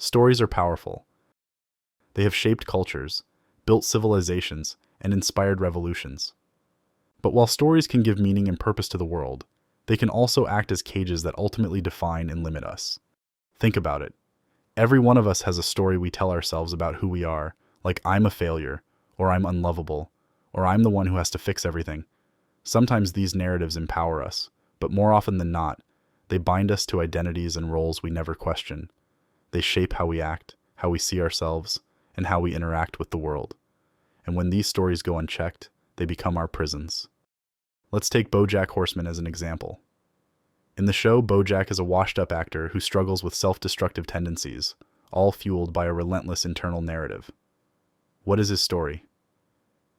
Stories are powerful. They have shaped cultures, built civilizations, and inspired revolutions. But while stories can give meaning and purpose to the world, they can also act as cages that ultimately define and limit us. Think about it. Every one of us has a story we tell ourselves about who we are, like I'm a failure, or I'm unlovable, or I'm the one who has to fix everything. Sometimes these narratives empower us, but more often than not, they bind us to identities and roles we never question. They shape how we act, how we see ourselves, and how we interact with the world. And when these stories go unchecked, they become our prisons. Let's take BoJack Horseman as an example. In the show, BoJack is a washed-up actor who struggles with self-destructive tendencies, all fueled by a relentless internal narrative. What is his story?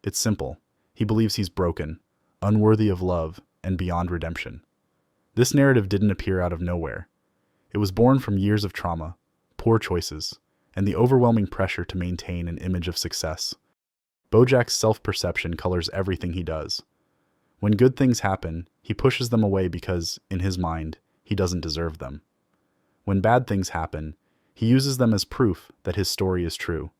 It's simple. He believes he's broken, unworthy of love, and beyond redemption. This narrative didn't appear out of nowhere. It was born from years of trauma, poor choices, and the overwhelming pressure to maintain an image of success. BoJack's self-perception colors everything he does. When good things happen, he pushes them away because, in his mind, he doesn't deserve them. When bad things happen, he uses them as proof that his story is true.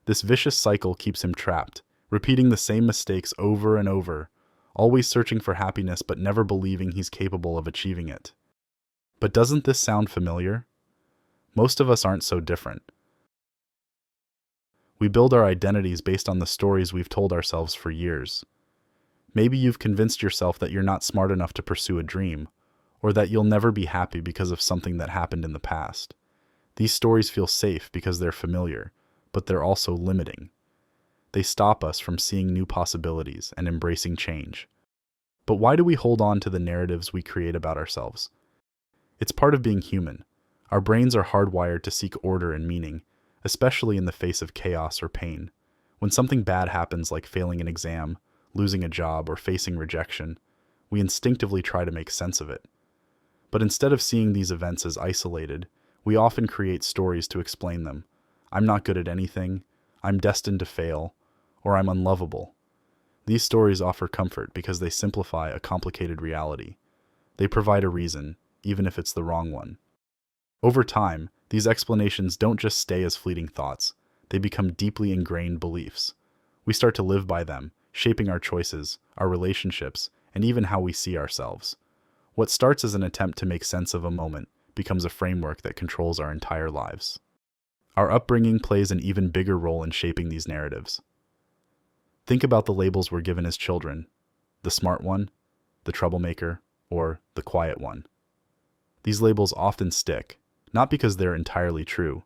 This vicious cycle keeps him trapped, repeating the same mistakes over and over, always searching for happiness but never believing he's capable of achieving it. But doesn't this sound familiar? Most of us aren't so different. We build our identities based on the stories we've told ourselves for years. Maybe you've convinced yourself that you're not smart enough to pursue a dream, or that you'll never be happy because of something that happened in the past. These stories feel safe because they're familiar, but they're also limiting. They stop us from seeing new possibilities and embracing change. But why do we hold on to the narratives we create about ourselves? It's part of being human. Our brains are hardwired to seek order and meaning, especially in the face of chaos or pain. When something bad happens, like failing an exam, losing a job, or facing rejection, we instinctively try to make sense of it. But instead of seeing these events as isolated, we often create stories to explain them. I'm not good at anything, I'm destined to fail, or I'm unlovable. These stories offer comfort because they simplify a complicated reality. They provide a reason, even if it's the wrong one. Over time, these explanations don't just stay as fleeting thoughts, they become deeply ingrained beliefs. We start to live by them, shaping our choices, our relationships, and even how we see ourselves. What starts as an attempt to make sense of a moment becomes a framework that controls our entire lives. Our upbringing plays an even bigger role in shaping these narratives. Think about the labels we're given as children: the smart one, the troublemaker, or the quiet one. These labels often stick, not because they're entirely true,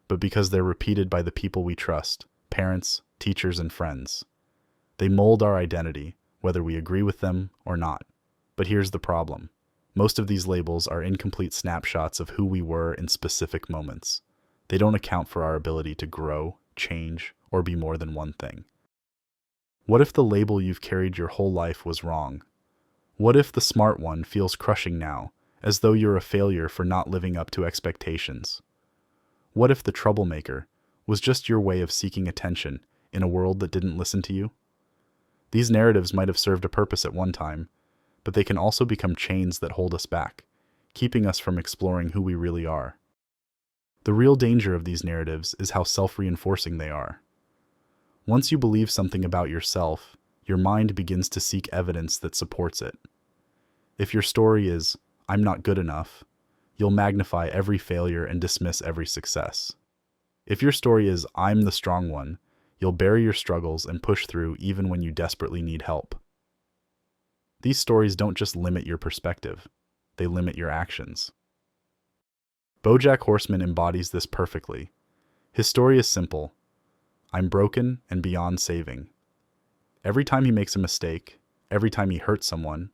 but because they're repeated by the people we trust, parents, teachers, and friends. They mold our identity, whether we agree with them or not. But here's the problem. Most of these labels are incomplete snapshots of who we were in specific moments. They don't account for our ability to grow, change, or be more than one thing. What if the label you've carried your whole life was wrong? What if the smart one feels crushing now, as though you're a failure for not living up to expectations? What if the troublemaker was just your way of seeking attention in a world that didn't listen to you? These narratives might have served a purpose at one time, but they can also become chains that hold us back, keeping us from exploring who we really are. The real danger of these narratives is how self-reinforcing they are. Once you believe something about yourself, your mind begins to seek evidence that supports it. If your story is, "I'm not good enough," you'll magnify every failure and dismiss every success. If your story is, "I'm the strong one," you'll bury your struggles and push through even when you desperately need help. These stories don't just limit your perspective, they limit your actions. BoJack Horseman embodies this perfectly. His story is simple: I'm broken and beyond saving. Every time he makes a mistake, every time he hurts someone,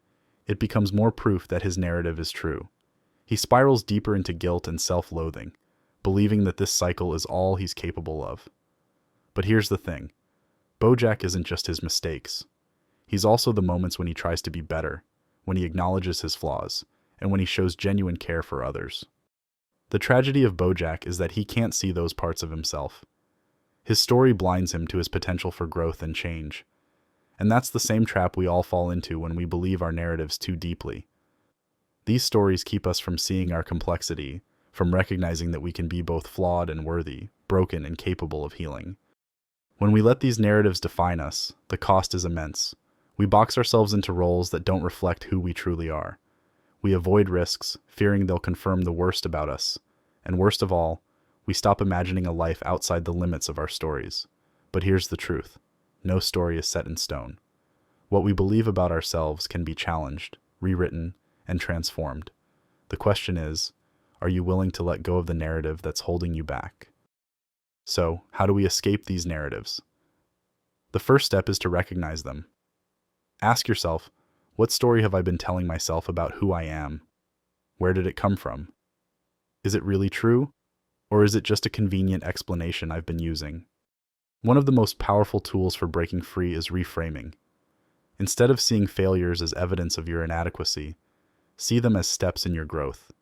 it becomes more proof that his narrative is true. He spirals deeper into guilt and self-loathing, believing that this cycle is all he's capable of. But here's the thing. BoJack isn't just his mistakes. He's also the moments when he tries to be better, when he acknowledges his flaws, and when he shows genuine care for others. The tragedy of BoJack is that he can't see those parts of himself. His story blinds him to his potential for growth and change. And that's the same trap we all fall into when we believe our narratives too deeply. These stories keep us from seeing our complexity, from recognizing that we can be both flawed and worthy, broken and capable of healing. When we let these narratives define us, the cost is immense. We box ourselves into roles that don't reflect who we truly are. We avoid risks, fearing they'll confirm the worst about us. And worst of all, we stop imagining a life outside the limits of our stories. But here's the truth. No story is set in stone. What we believe about ourselves can be challenged, rewritten, and transformed. The question is, are you willing to let go of the narrative that's holding you back? So, how do we escape these narratives? The first step is to recognize them. Ask yourself, what story have I been telling myself about who I am? Where did it come from? Is it really true? Or is it just a convenient explanation I've been using? One of the most powerful tools for breaking free is reframing. Instead of seeing failures as evidence of your inadequacy, see them as steps in your growth.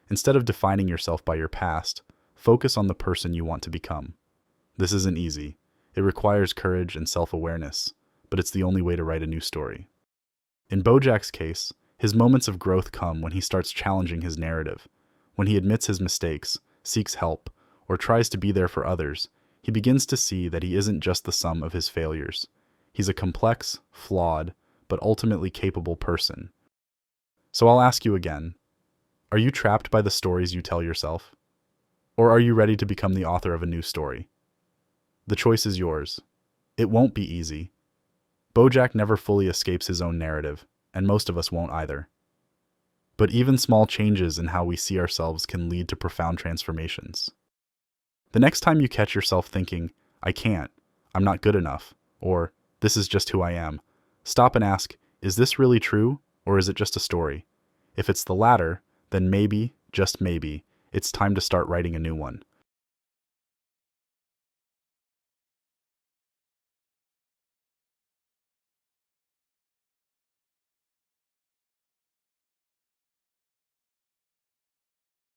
Instead of defining yourself by your past, focus on the person you want to become. This isn't easy. It requires courage and self-awareness, but it's the only way to write a new story. In BoJack's case, his moments of growth come when he starts challenging his narrative. When he admits his mistakes, seeks help, or tries to be there for others, he begins to see that he isn't just the sum of his failures. He's a complex, flawed, but ultimately capable person. So I'll ask you again, are you trapped by the stories you tell yourself? Or are you ready to become the author of a new story? The choice is yours. It won't be easy. BoJack never fully escapes his own narrative, and most of us won't either. But even small changes in how we see ourselves can lead to profound transformations. The next time you catch yourself thinking, I can't, I'm not good enough, or this is just who I am, stop and ask, is this really true, or is it just a story? If it's the latter, then maybe, just maybe, it's time to start writing a new one.